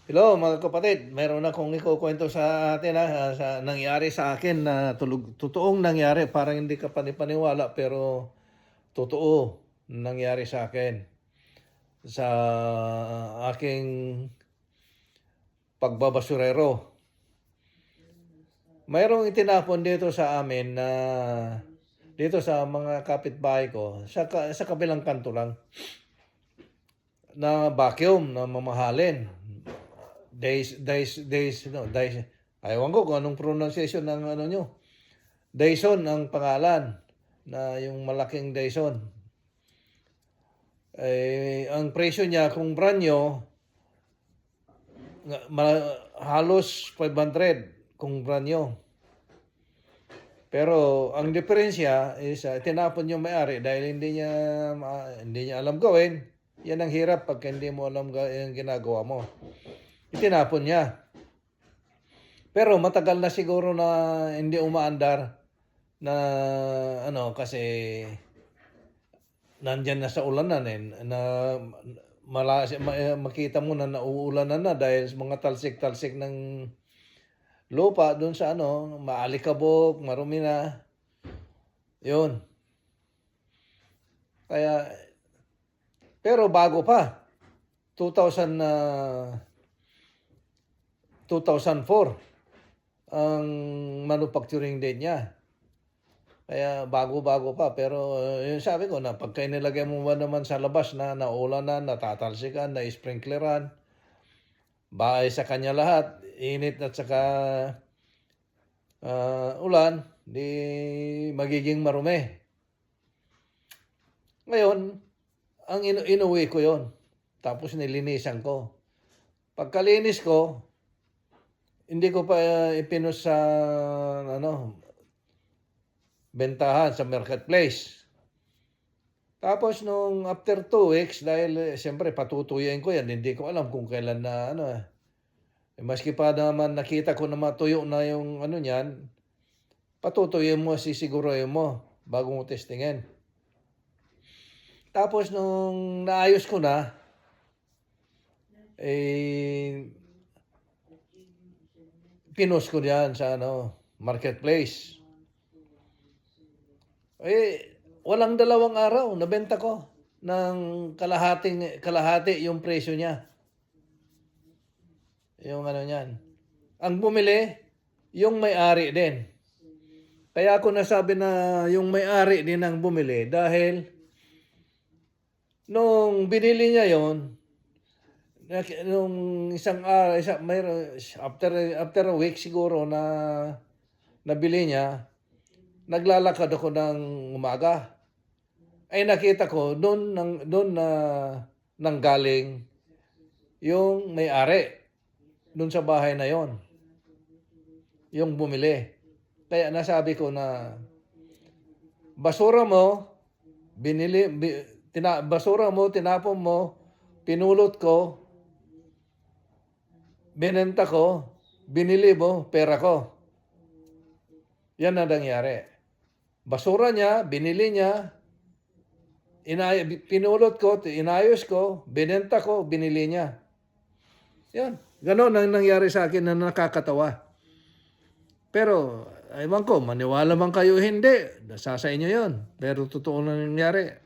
Hello mga kapatid, meron akong ikukwento sa atin sa nangyari sa akin na totoong nangyari. Parang hindi ka panipaniwala pero totoo nangyari sa akin sa aking pagbabasurero. Mayroong itinapon dito sa amin na dito sa mga kapitbahay ko sa kabilang kanto lang na vacuum na mamahalin. Ewan ko kung anong pronunciation ng ano nyo. Dyson ang pangalan, na yung malaking Dyson. Ang presyo niya kung brand new, halos 500 kung brand new. Pero ang diferensya is tinapon yung may-ari dahil hindi niya alam gawin. Yan ang hirap pag hindi mo alam yung ginagawa mo. Itinapon niya. Pero matagal na siguro na hindi umaandar na kasi nandyan na sa ulanan na makita mo na nauulanan na dahil mga talsik-talsik ng lupa doon sa maalikabok, marumi na. Yun. Kaya pero bago pa 2004 ang manufacturing date niya. Kaya bago-bago pa. Pero yung sabi ko na pagka nilagay mo ba naman sa labas na naulanan, natatalsikan, na-sprinkleran, bahay sa kanya lahat, init at saka ulan, di magiging marumi. Ngayon, ang inuwi ko yon. Tapos nilinisan ko. Pagkalinis ko, hindi ko pa ipinos sa bentahan sa marketplace. Tapos nung after 2 weeks, dahil siyempre patutuyin ko yan, hindi ko alam kung kailan na maski pa naman nakita ko na matuyo na yung niyan, patutuyin mo, sisiguruhin mo bago mo testingin. Tapos nung naayos ko na, pinost ko diyan sa marketplace. Walang dalawang araw, nabenta ko ng kalahati yung presyo niya. Yung niyan. Ang bumili, yung may-ari din. Kaya ako nasabi na yung may-ari din ang bumili dahil nung binili niya yon, nung after a week siguro na nabili niya, naglalakad ako ng umaga. Ay nakita ko doon na nanggaling yung may-ari doon sa bahay na yon, yung bumili. Kaya nasabi ko na basura mo, tinapon mo, pinulot ko, binenta ko, binili mo, pera ko. Yan ang nangyari. Basura niya, binili niya, pinulot ko, inayos ko, binenta ko, binili niya. Yan. Ganon ang nangyari sa akin na nakakatawa. Pero, ewan ko, maniwala man kayo hindi, nasa sa inyo yon. Pero totoo na nangyari.